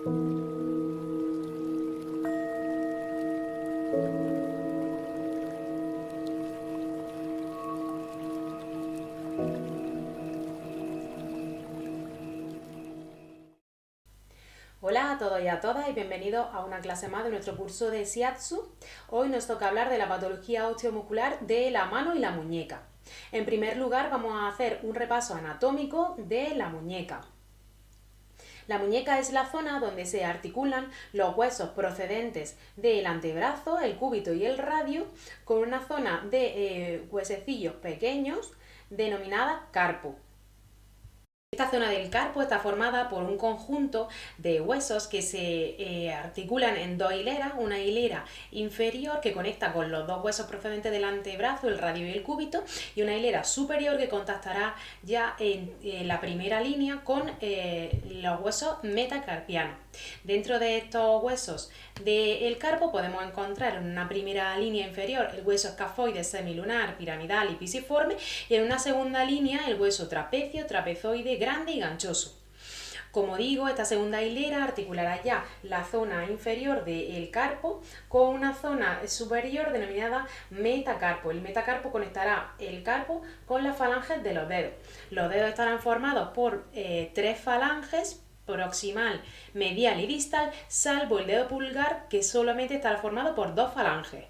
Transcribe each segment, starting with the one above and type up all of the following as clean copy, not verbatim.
Hola a todos y a todas y bienvenidos a una clase más de nuestro curso de Shiatsu. Hoy nos toca hablar de la patología osteomuscular de la mano y la muñeca. En primer lugar vamos a hacer un repaso anatómico de la muñeca. La muñeca es la zona donde se articulan los huesos procedentes del antebrazo, el cúbito y el radio, con una zona de huesecillos pequeños denominada carpo. Esta zona del carpo está formada por un conjunto de huesos que se articulan en dos hileras, una hilera inferior que conecta con los dos huesos procedentes del antebrazo, el radio y el cúbito, y una hilera superior que contactará ya en la primera línea con los huesos metacarpianos. Dentro de estos huesos del carpo podemos encontrar en una primera línea inferior el hueso escafoide, semilunar, piramidal y pisiforme, y en una segunda línea el hueso trapecio, trapezoide, grande y ganchoso. Como digo, esta segunda hilera articulará ya la zona inferior del carpo con una zona superior denominada metacarpo. El metacarpo conectará el carpo con las falanges de los dedos. Los dedos estarán formados por tres falanges, proximal, medial y distal, salvo el dedo pulgar, que solamente estará formado por dos falanges.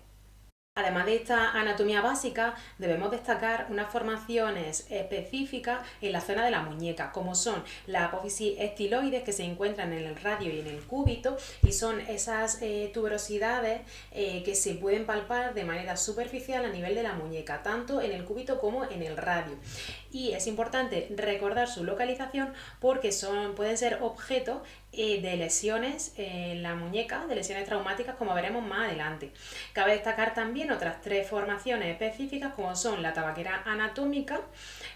Además de esta anatomía básica, debemos destacar unas formaciones específicas en la zona de la muñeca, como son las apófisis estiloides que se encuentran en el radio y en el cúbito, y son esas tuberosidades que se pueden palpar de manera superficial a nivel de la muñeca, tanto en el cúbito como en el radio. Y es importante recordar su localización porque pueden ser objeto de lesiones en la muñeca, de lesiones traumáticas, como veremos más adelante. Cabe destacar también otras tres formaciones específicas como son la tabaquera anatómica,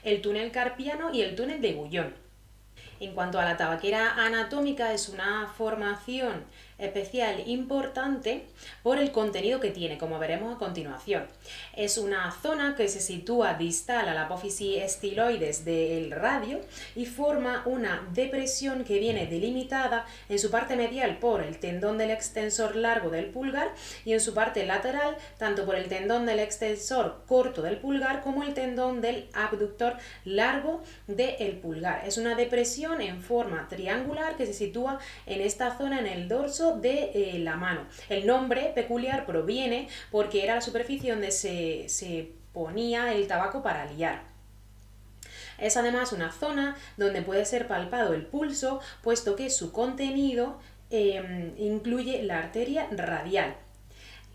el túnel carpiano y el túnel de Guyon. En cuanto a la tabaquera anatómica, es una formación especial importante por el contenido que tiene, como veremos a continuación. Es una zona que se sitúa distal a la apófisis estiloides del radio y forma una depresión que viene delimitada en su parte medial por el tendón del extensor largo del pulgar y en su parte lateral tanto por el tendón del extensor corto del pulgar como el tendón del abductor largo del pulgar. Es una depresión en forma triangular que se sitúa en esta zona en el dorso de la mano. El nombre peculiar proviene porque era la superficie donde se ponía el tabaco para liar. Es además una zona donde puede ser palpado el pulso, puesto que su contenido incluye la arteria radial.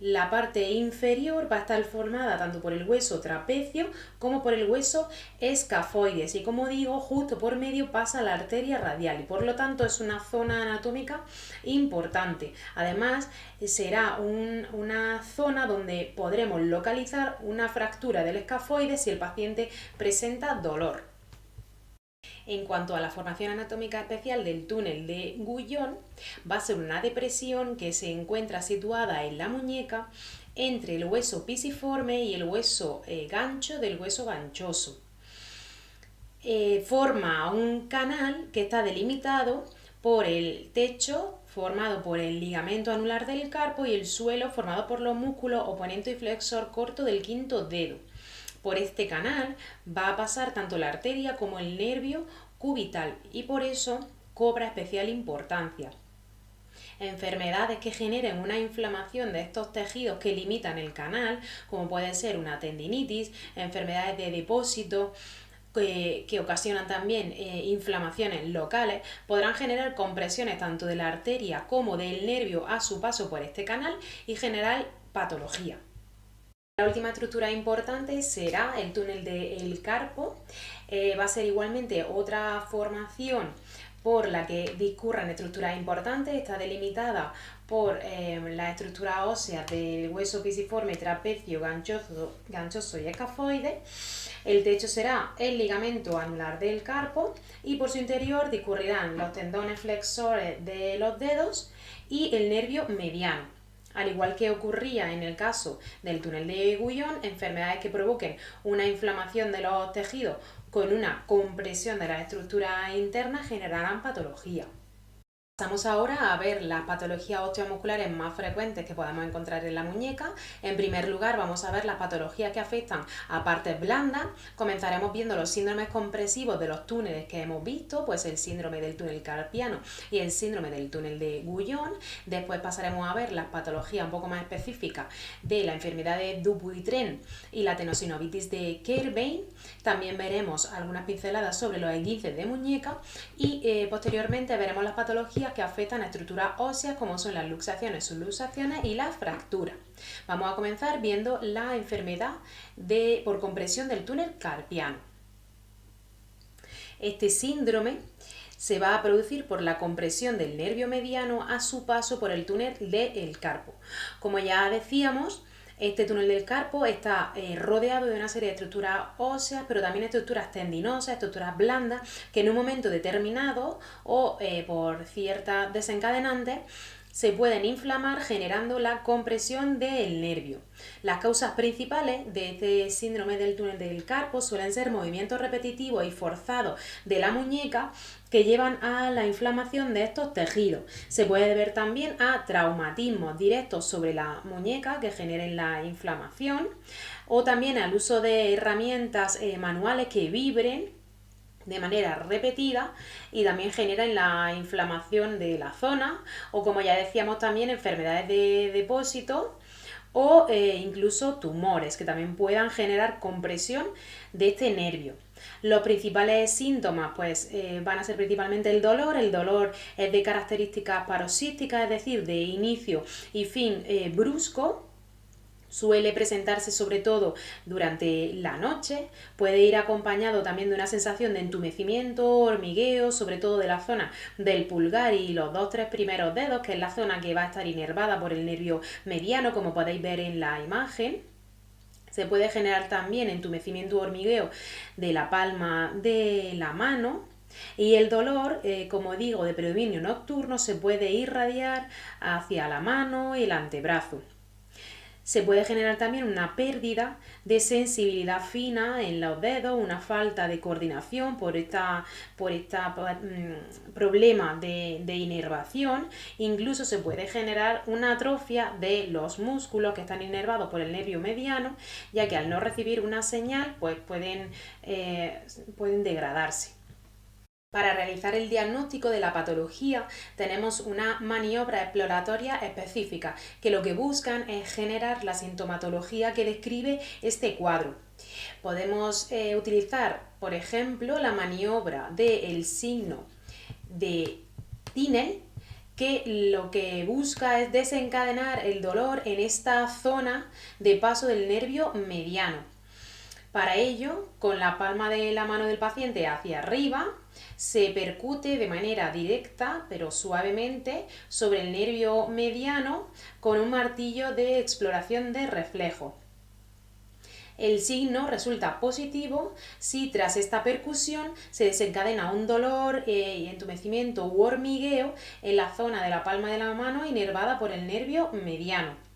La parte inferior va a estar formada tanto por el hueso trapecio como por el hueso escafoides y, como digo, justo por medio pasa la arteria radial y por lo tanto es una zona anatómica importante. Además, será una zona donde podremos localizar una fractura del escafoides si el paciente presenta dolor. En cuanto a la formación anatómica especial del túnel de Guyon, va a ser una depresión que se encuentra situada en la muñeca entre el hueso pisiforme y el hueso gancho del hueso ganchoso. Forma un canal que está delimitado por el techo formado por el ligamento anular del carpo y el suelo formado por los músculos oponente y flexor corto del quinto dedo. Por este canal va a pasar tanto la arteria como el nervio cubital y por eso cobra especial importancia. Enfermedades que generen una inflamación de estos tejidos que limitan el canal, como puede ser una tendinitis, enfermedades de depósito, que ocasionan también inflamaciones locales, podrán generar compresiones tanto de la arteria como del nervio a su paso por este canal y generar patología. La última estructura importante será el túnel del carpo. Va a ser igualmente otra formación por la que discurran estructuras importantes. Está delimitada por las estructuras óseas del hueso pisiforme, trapecio, ganchoso y escafoide. El techo será el ligamento anular del carpo y por su interior discurrirán los tendones flexores de los dedos y el nervio mediano. Al igual que ocurría en el caso del túnel de Guyon, enfermedades que provoquen una inflamación de los tejidos con una compresión de las estructuras internas generarán patología. Pasamos ahora a ver las patologías osteomusculares más frecuentes que podemos encontrar en la muñeca. En primer lugar, vamos a ver las patologías que afectan a partes blandas. Comenzaremos viendo los síndromes compresivos de los túneles que hemos visto, pues el síndrome del túnel carpiano y el síndrome del túnel de Guyon. Después pasaremos a ver las patologías un poco más específicas de la enfermedad de Dupuytren y la tenosinovitis de Kerbein. También veremos algunas pinceladas sobre los esguinces de muñeca y posteriormente veremos las patologías que afectan a estructuras óseas como son las luxaciones, subluxaciones y las fracturas. Vamos a comenzar viendo la enfermedad por compresión del túnel carpiano. Este síndrome se va a producir por la compresión del nervio mediano a su paso por el túnel del carpo. Como ya decíamos, este túnel del carpo está rodeado de una serie de estructuras óseas, pero también estructuras tendinosas, estructuras blandas, que en un momento determinado o por ciertas desencadenantes se pueden inflamar generando la compresión del nervio. Las causas principales de este síndrome del túnel del carpo suelen ser movimientos repetitivos y forzados de la muñeca que llevan a la inflamación de estos tejidos. Se puede deber también a traumatismos directos sobre la muñeca que generen la inflamación o también al uso de herramientas manuales que vibren de manera repetida y también generan la inflamación de la zona o, como ya decíamos, también enfermedades de depósito o incluso tumores que también puedan generar compresión de este nervio. Los principales síntomas pues, van a ser principalmente el dolor. El dolor es de características paroxísticas, es decir, de inicio y fin brusco. Suele presentarse sobre todo durante la noche, puede ir acompañado también de una sensación de entumecimiento, hormigueo, sobre todo de la zona del pulgar y los 2-3 primeros dedos, que es la zona que va a estar inervada por el nervio mediano, como podéis ver en la imagen. Se puede generar también entumecimiento o hormigueo de la palma de la mano. Y el dolor, como digo, de predominio nocturno se puede irradiar hacia la mano y el antebrazo. Se puede generar también una pérdida de sensibilidad fina en los dedos, una falta de coordinación por este problema de inervación. Incluso se puede generar una atrofia de los músculos que están inervados por el nervio mediano, ya que al no recibir una señal pues pueden degradarse. Para realizar el diagnóstico de la patología tenemos una maniobra exploratoria específica que lo que buscan es generar la sintomatología que describe este cuadro. Podemos utilizar, por ejemplo, la maniobra del signo de Tinel, que lo que busca es desencadenar el dolor en esta zona de paso del nervio mediano. Para ello, con la palma de la mano del paciente hacia arriba, se percute de manera directa, pero suavemente, sobre el nervio mediano con un martillo de exploración de reflejo. El signo resulta positivo si tras esta percusión se desencadena un dolor, entumecimiento u hormigueo en la zona de la palma de la mano inervada por el nervio mediano.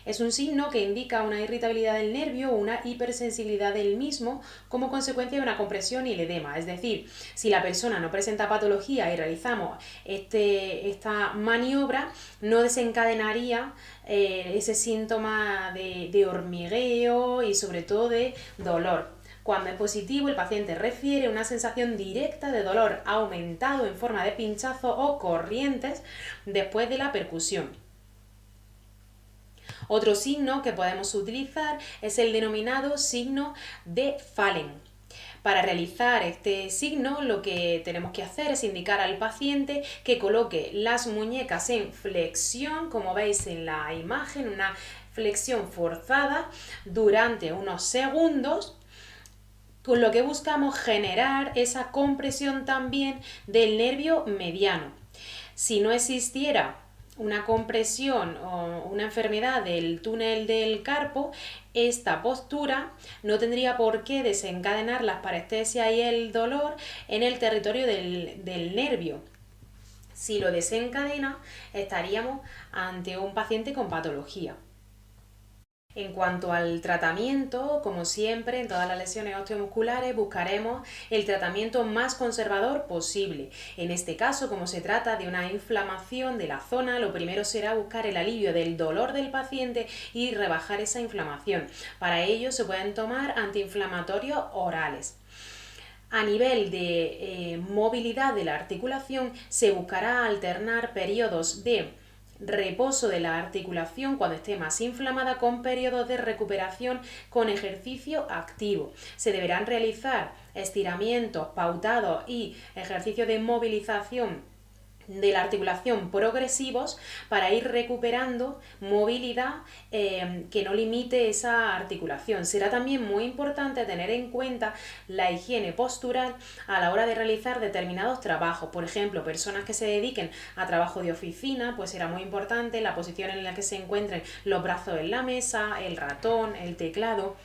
Es un signo que indica una irritabilidad del nervio o una hipersensibilidad del mismo como consecuencia de una compresión y el edema. Es decir, si la persona no presenta patología y realizamos esta maniobra, no desencadenaría ese síntoma de hormigueo y sobre todo de dolor. Cuando es positivo, el paciente refiere una sensación directa de dolor aumentado en forma de pinchazo o corrientes después de la percusión. Otro signo que podemos utilizar es el denominado signo de Fallen. Para realizar este signo lo que tenemos que hacer es indicar al paciente que coloque las muñecas en flexión, como veis en la imagen, una flexión forzada durante unos segundos, con lo que buscamos generar esa compresión también del nervio mediano. Si no existiera una compresión o una enfermedad del túnel del carpo, esta postura no tendría por qué desencadenar la parestesia y el dolor en el territorio del nervio. Si lo desencadena, estaríamos ante un paciente con patología. En cuanto al tratamiento, como siempre, en todas las lesiones osteomusculares buscaremos el tratamiento más conservador posible. En este caso, como se trata de una inflamación de la zona, lo primero será buscar el alivio del dolor del paciente y rebajar esa inflamación. Para ello se pueden tomar antiinflamatorios orales. A nivel de movilidad de la articulación, se buscará alternar periodos de reposo de la articulación cuando esté más inflamada con periodos de recuperación con ejercicio activo. Se deberán realizar estiramientos pautados y ejercicios de movilización de la articulación progresivos para ir recuperando movilidad que no limite esa articulación. Será también muy importante tener en cuenta la higiene postural a la hora de realizar determinados trabajos. Por ejemplo, personas que se dediquen a trabajo de oficina, pues será muy importante la posición en la que se encuentren los brazos en la mesa, el ratón, el teclado,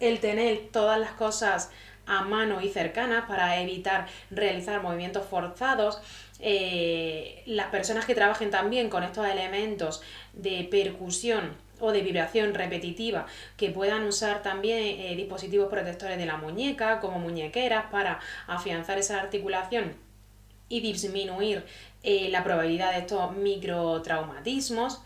el tener todas las cosas a mano y cercanas para evitar realizar movimientos forzados. Las personas que trabajen también con estos elementos de percusión o de vibración repetitiva, que puedan usar también dispositivos protectores de la muñeca como muñequeras para afianzar esa articulación y disminuir la probabilidad de estos microtraumatismos.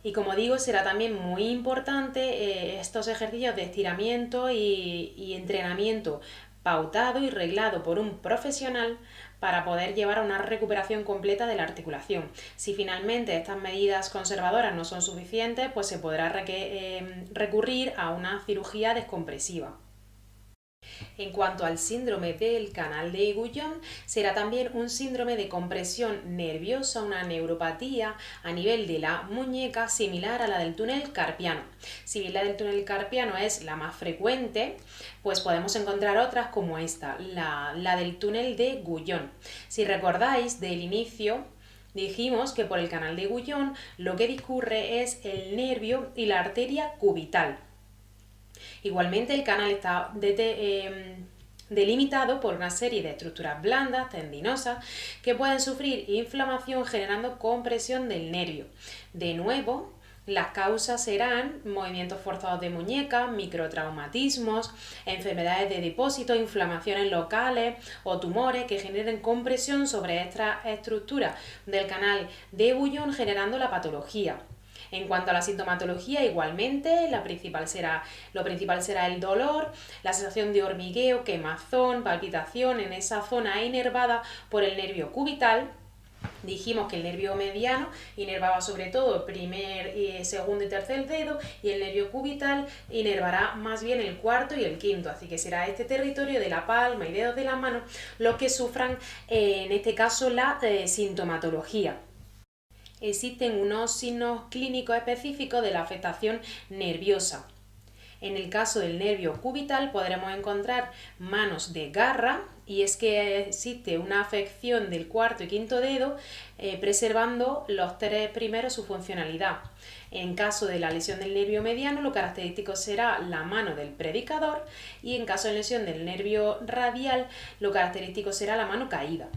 Y como digo, será también muy importante estos ejercicios de estiramiento y entrenamiento pautado y reglado por un profesional para poder llevar a una recuperación completa de la articulación. Si finalmente estas medidas conservadoras no son suficientes, pues se podrá recurrir a una cirugía descompresiva. En cuanto al síndrome del canal de Guyon, será también un síndrome de compresión nerviosa, una neuropatía a nivel de la muñeca similar a la del túnel carpiano. Si bien la del túnel carpiano es la más frecuente, pues podemos encontrar otras como esta, la del túnel de Guyon. Si recordáis del inicio, dijimos que por el canal de Guyon lo que discurre es el nervio y la arteria cubital. Igualmente el canal está delimitado por una serie de estructuras blandas, tendinosas, que pueden sufrir inflamación generando compresión del nervio. De nuevo, las causas serán movimientos forzados de muñeca, microtraumatismos, enfermedades de depósito, inflamaciones locales o tumores que generen compresión sobre estas estructuras del canal de Guyon generando la patología. En cuanto a la sintomatología, igualmente, lo principal será el dolor, la sensación de hormigueo, quemazón, palpitación en esa zona inervada por el nervio cubital. Dijimos que el nervio mediano inervaba sobre todo el primer, segundo y tercer dedo, y el nervio cubital inervará más bien el cuarto y el quinto, así que será este territorio de la palma y dedos de la mano los que sufran en este caso la sintomatología. Existen unos signos clínicos específicos de la afectación nerviosa. En el caso del nervio cubital podremos encontrar manos de garra, y es que existe una afección del cuarto y quinto dedo preservando los tres primeros su funcionalidad. En caso de la lesión del nervio mediano, lo característico será la mano del predicador, y en caso de lesión del nervio radial, lo característico será la mano caída.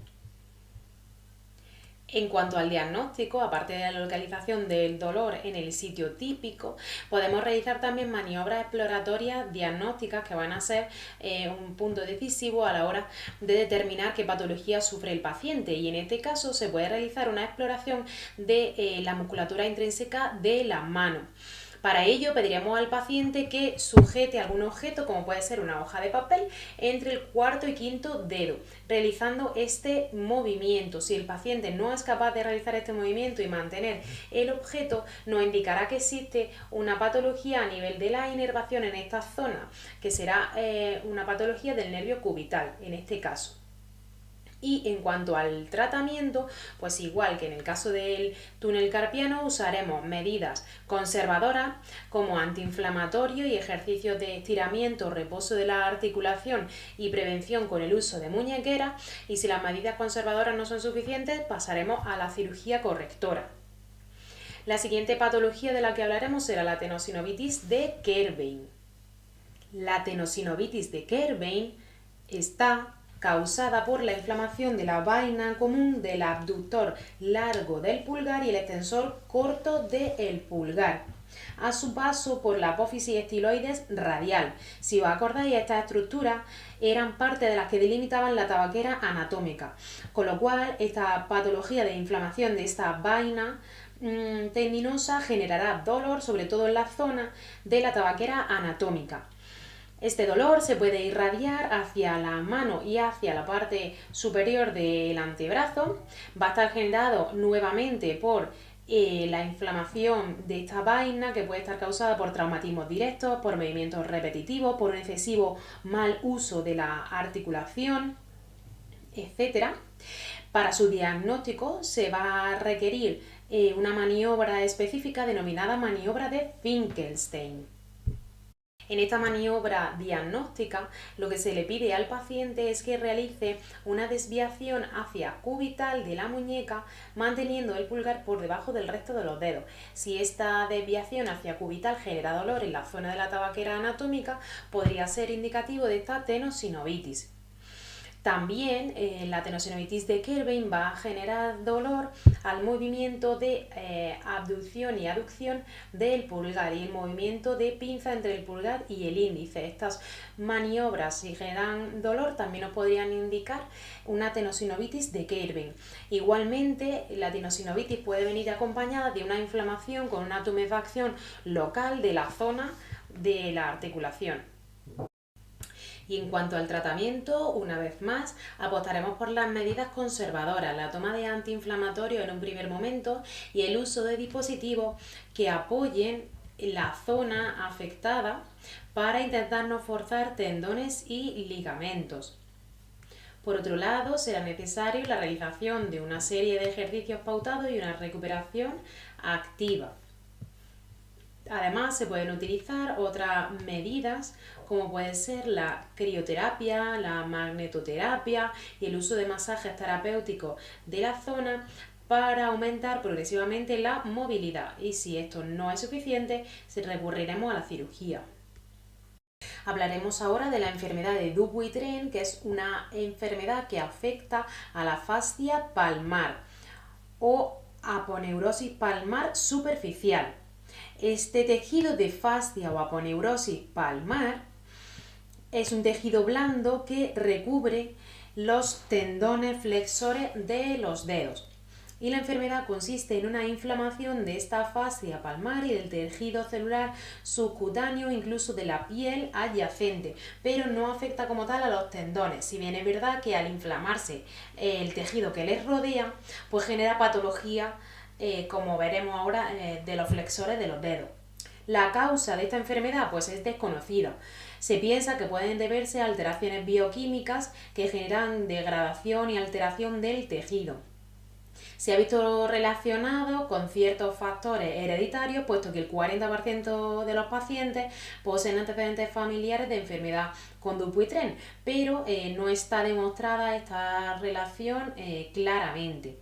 En cuanto al diagnóstico, aparte de la localización del dolor en el sitio típico, podemos realizar también maniobras exploratorias diagnósticas que van a ser un punto decisivo a la hora de determinar qué patología sufre el paciente, y en este caso se puede realizar una exploración de la musculatura intrínseca de la mano. Para ello pediremos al paciente que sujete algún objeto, como puede ser una hoja de papel, entre el cuarto y quinto dedo, realizando este movimiento. Si el paciente no es capaz de realizar este movimiento y mantener el objeto, nos indicará que existe una patología a nivel de la inervación en esta zona, que será una patología del nervio cubital en este caso. Y en cuanto al tratamiento, pues igual que en el caso del túnel carpiano, usaremos medidas conservadoras como antiinflamatorio y ejercicios de estiramiento, reposo de la articulación y prevención con el uso de muñequera, y si las medidas conservadoras no son suficientes, pasaremos a la cirugía correctora. La siguiente patología de la que hablaremos será la tenosinovitis de Kerbein. La tenosinovitis de Kerbein está causada por la inflamación de la vaina común del abductor largo del pulgar y el extensor corto del pulgar. a su paso por la apófisis estiloides radial. Si os acordáis, estas estructuras eran parte de las que delimitaban la tabaquera anatómica, con lo cual esta patología de inflamación de esta vaina tendinosa generará dolor, sobre todo en la zona de la tabaquera anatómica. Este dolor se puede irradiar hacia la mano y hacia la parte superior del antebrazo. Va a estar generado nuevamente por la inflamación de esta vaina, que puede estar causada por traumatismos directos, por movimientos repetitivos, por un excesivo mal uso de la articulación, etc. Para su diagnóstico se va a requerir una maniobra específica denominada maniobra de Finkelstein. En esta maniobra diagnóstica, lo que se le pide al paciente es que realice una desviación hacia cubital de la muñeca, manteniendo el pulgar por debajo del resto de los dedos. Si esta desviación hacia cubital genera dolor en la zona de la tabaquera anatómica, podría ser indicativo de esta tenosinovitis. También la tenosinovitis de Kerbein va a generar dolor al movimiento de abducción y aducción del pulgar y el movimiento de pinza entre el pulgar y el índice. Estas maniobras, si generan dolor, también nos podrían indicar una tenosinovitis de Kerbein. Igualmente, la tenosinovitis puede venir acompañada de una inflamación con una tumefacción local de la zona de la articulación. Y en cuanto al tratamiento, una vez más, apostaremos por las medidas conservadoras, la toma de antiinflamatorios en un primer momento y el uso de dispositivos que apoyen la zona afectada para intentar no forzar tendones y ligamentos. Por otro lado, será necesario la realización de una serie de ejercicios pautados y una recuperación activa. Además, se pueden utilizar otras medidas como puede ser la crioterapia, la magnetoterapia y el uso de masajes terapéuticos de la zona para aumentar progresivamente la movilidad. Y si esto no es suficiente, recurriremos a la cirugía. Hablaremos ahora de la enfermedad de Dupuytren, que es una enfermedad que afecta a la fascia palmar o aponeurosis palmar superficial. Este tejido de fascia o aponeurosis palmar es un tejido blando que recubre los tendones flexores de los dedos. Y la enfermedad consiste en una inflamación de esta fascia palmar y del tejido celular subcutáneo, incluso de la piel adyacente, pero no afecta como tal a los tendones, si bien es verdad que al inflamarse el tejido que les rodea, pues genera patología, como veremos ahora, de los flexores de los dedos. La causa de esta enfermedad pues es desconocida. Se piensa que pueden deberse a alteraciones bioquímicas que generan degradación y alteración del tejido. Se ha visto relacionado con ciertos factores hereditarios, puesto que el 40% de los pacientes poseen antecedentes familiares de enfermedad con Dupuytren, pero no está demostrada esta relación claramente.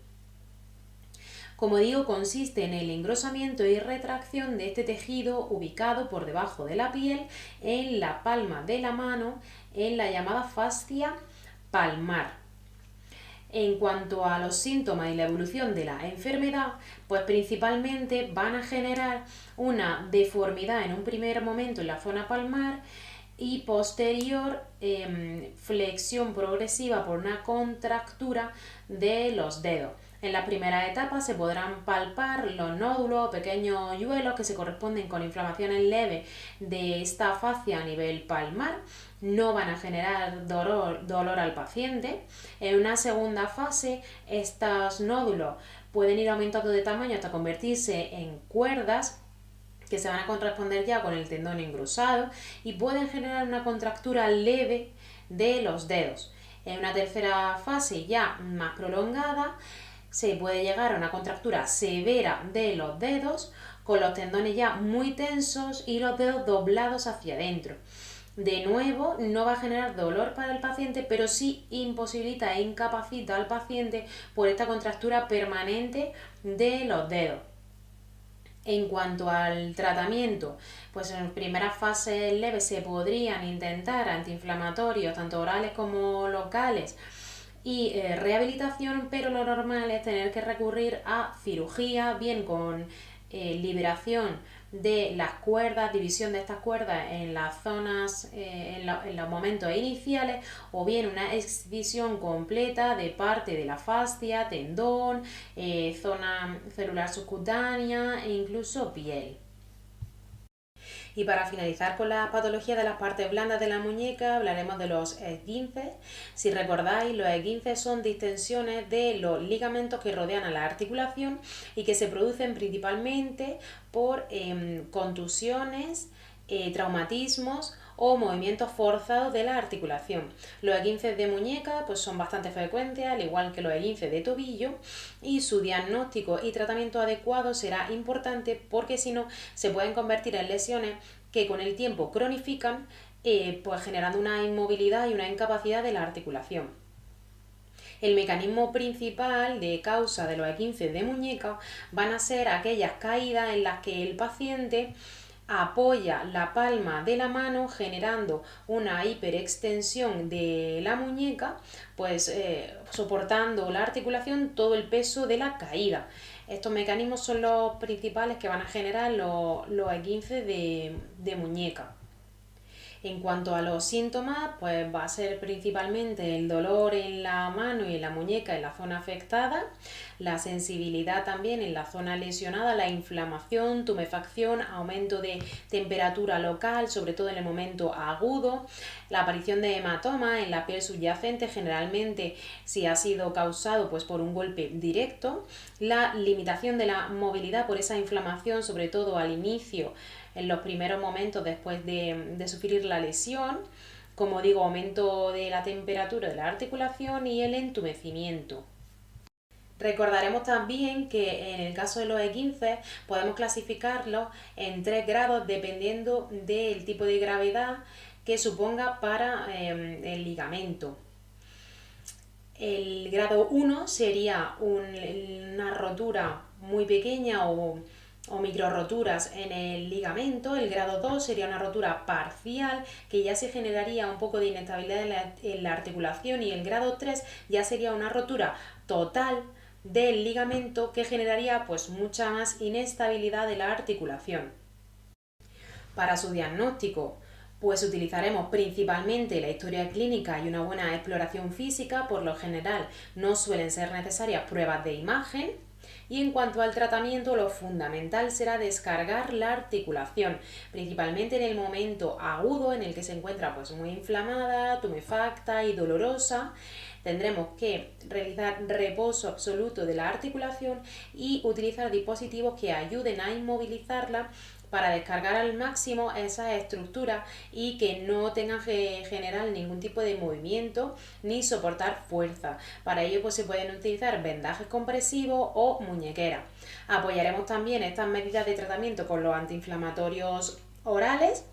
Como digo, consiste en el engrosamiento y retracción de este tejido ubicado por debajo de la piel, en la palma de la mano, en la llamada fascia palmar. En cuanto a los síntomas y la evolución de la enfermedad, pues principalmente van a generar una deformidad en un primer momento en la zona palmar y posterior flexión progresiva por una contractura de los dedos. En las primeras etapas se podrán palpar los nódulos o pequeños hoyuelos que se corresponden con inflamaciones leves de esta fascia a nivel palmar. No van a generar dolor al paciente. En una segunda fase, estos nódulos pueden ir aumentando de tamaño hasta convertirse en cuerdas que se van a corresponder ya con el tendón engrosado y pueden generar una contractura leve de los dedos. En una tercera fase ya más prolongada, se puede llegar a una contractura severa de los dedos, con los tendones ya muy tensos y los dedos doblados hacia adentro. De nuevo, no va a generar dolor para el paciente, pero sí imposibilita e incapacita al paciente por esta contractura permanente de los dedos. En cuanto al tratamiento, pues en primeras fases leves se podrían intentar antiinflamatorios, tanto orales como locales, y rehabilitación, pero lo normal es tener que recurrir a cirugía, bien con liberación de las cuerdas, división de estas cuerdas en las zonas, en los momentos iniciales, o bien una excisión completa de parte de la fascia, tendón, zona celular subcutánea e incluso piel. Y para finalizar con la patología de las partes blandas de la muñeca, hablaremos de los esguinces. Si recordáis, los esguinces son distensiones de los ligamentos que rodean a la articulación y que se producen principalmente por contusiones, traumatismos o movimientos forzados de la articulación. Los esguinces de muñeca pues son bastante frecuentes, al igual que los esguinces de tobillo, y su diagnóstico y tratamiento adecuado será importante porque si no se pueden convertir en lesiones que con el tiempo cronifican, pues generando una inmovilidad y una incapacidad de la articulación. El mecanismo principal de causa de los esguinces de muñeca van a ser aquellas caídas en las que el paciente apoya la palma de la mano generando una hiperextensión de la muñeca, pues soportando la articulación todo el peso de la caída. Estos mecanismos son los principales que van a generar los esguinces de muñeca. En cuanto a los síntomas, pues va a ser principalmente el dolor en la mano y en la muñeca en la zona afectada, la sensibilidad también en la zona lesionada, la inflamación, tumefacción, aumento de temperatura local, sobre todo en el momento agudo, la aparición de hematomas en la piel subyacente, generalmente si ha sido causado pues por un golpe directo, la limitación de la movilidad por esa inflamación, sobre todo al inicio, en los primeros momentos después de sufrir la lesión, como digo, aumento de la temperatura de la articulación y el entumecimiento. Recordaremos también que en el caso de los esguinces podemos clasificarlos en 3 grados dependiendo del tipo de gravedad que suponga para el ligamento. El grado 1 sería una rotura muy pequeña o micro roturas en el ligamento. El grado 2 sería una rotura parcial que ya se generaría un poco de inestabilidad en la articulación, y el grado 3 ya sería una rotura total del ligamento que generaría pues mucha más inestabilidad de la articulación. Para su diagnóstico, pues utilizaremos principalmente la historia clínica y una buena exploración física. Por lo general no suelen ser necesarias pruebas de imagen. Y en cuanto al tratamiento, lo fundamental será descargar la articulación, principalmente en el momento agudo en el que se encuentra pues muy inflamada, tumefacta y dolorosa. Tendremos que realizar reposo absoluto de la articulación y utilizar dispositivos que ayuden a inmovilizarla para descargar al máximo esas estructuras y que no tengan que generar ningún tipo de movimiento ni soportar fuerza. Para ello pues se pueden utilizar vendajes compresivos o muñequeras. Apoyaremos también estas medidas de tratamiento con los antiinflamatorios orales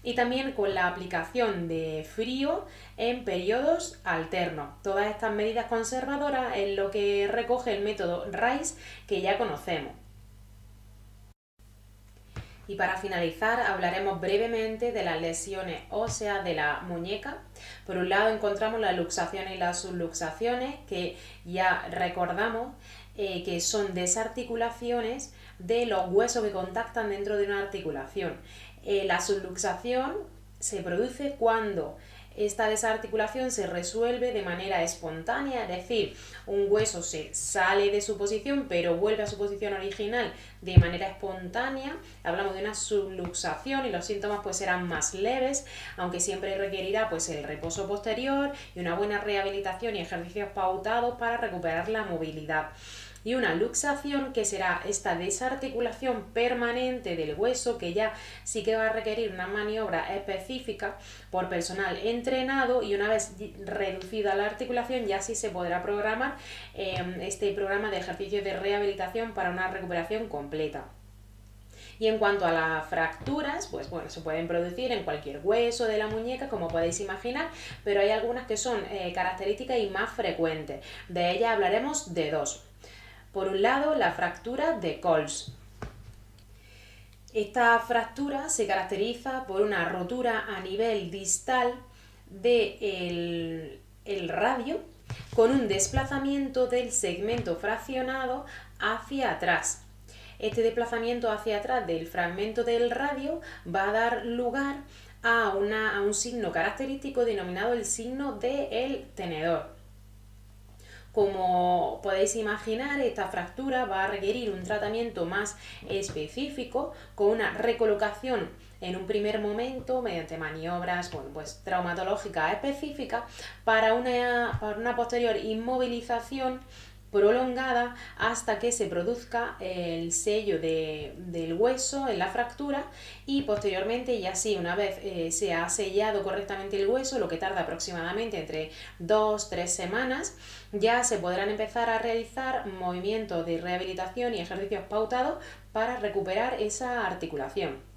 y también con la aplicación de frío en periodos alternos. Todas estas medidas conservadoras es lo que recoge el método RICE que ya conocemos. Y para finalizar hablaremos brevemente de las lesiones óseas de la muñeca. Por un lado encontramos las luxaciones y las subluxaciones, que ya recordamos que son desarticulaciones de los huesos que contactan dentro de una articulación. La subluxación se produce cuando esta desarticulación se resuelve de manera espontánea, es decir, un hueso se sale de su posición pero vuelve a su posición original de manera espontánea. Hablamos de una subluxación y los síntomas pues serán más leves, aunque siempre requerirá pues el reposo posterior y una buena rehabilitación y ejercicios pautados para recuperar la movilidad. Y una luxación, que será esta desarticulación permanente del hueso, que ya sí que va a requerir una maniobra específica por personal entrenado, y una vez reducida la articulación ya sí se podrá programar este programa de ejercicios de rehabilitación para una recuperación completa. Y en cuanto a las fracturas, pues bueno, se pueden producir en cualquier hueso de la muñeca, como podéis imaginar, pero hay algunas que son características y más frecuentes. De ellas hablaremos de 2. Por un lado, la fractura de Colles. Esta fractura se caracteriza por una rotura a nivel distal del radio, con un desplazamiento del segmento fraccionado hacia atrás. Este desplazamiento hacia atrás del fragmento del radio va a dar lugar a un signo característico denominado el signo del tenedor. Como podéis imaginar, esta fractura va a requerir un tratamiento más específico con una recolocación en un primer momento mediante maniobras traumatológicas específicas para una posterior inmovilización prolongada hasta que se produzca el sello del hueso en la fractura y posteriormente, ya sí, una vez se ha sellado correctamente el hueso, lo que tarda aproximadamente entre 2-3 semanas, ya se podrán empezar a realizar movimientos de rehabilitación y ejercicios pautados para recuperar esa articulación.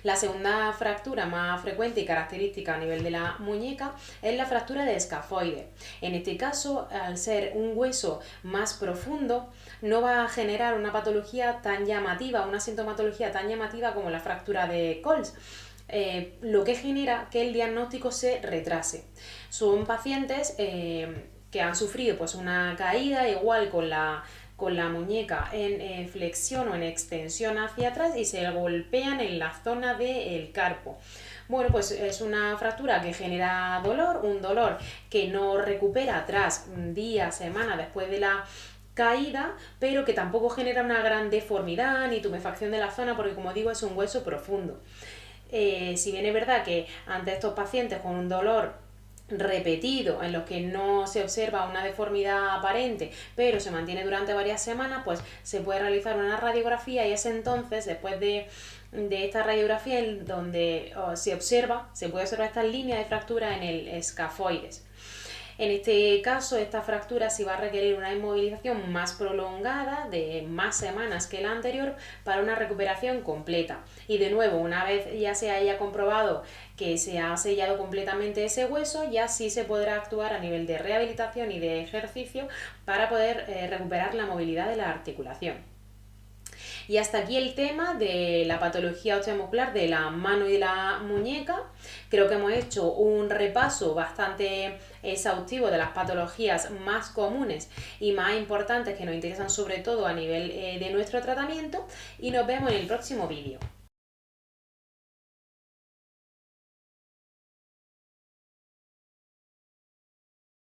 La segunda fractura más frecuente y característica a nivel de la muñeca es la fractura de escafoide. En este caso, al ser un hueso más profundo, no va a generar una patología tan llamativa, una sintomatología tan llamativa como la fractura de Colles. Lo que genera que el diagnóstico se retrase. Son pacientes que han sufrido una caída igual con la muñeca en flexión o en extensión hacia atrás y se golpean en la zona del carpo. Bueno, pues es una fractura que genera dolor, un dolor que no recupera tras días, semanas después de la caída, pero que tampoco genera una gran deformidad ni tumefacción de la zona porque, como digo, es un hueso profundo. Si bien es verdad que ante estos pacientes con un dolor repetido en los que no se observa una deformidad aparente pero se mantiene durante varias semanas, pues se puede realizar una radiografía y es entonces después de esta radiografía en donde se puede observar esta línea de fractura en el escafoides. En este caso, esta fractura sí va a requerir una inmovilización más prolongada, de más semanas que la anterior, para una recuperación completa. Y de nuevo, una vez ya se haya comprobado que se ha sellado completamente ese hueso, ya sí se podrá actuar a nivel de rehabilitación y de ejercicio para poder recuperar la movilidad de la articulación. Y hasta aquí el tema de la patología osteomuscular de la mano y de la muñeca. Creo que hemos hecho un repaso bastante exhaustivo de las patologías más comunes y más importantes que nos interesan sobre todo a nivel de nuestro tratamiento y nos vemos en el próximo vídeo.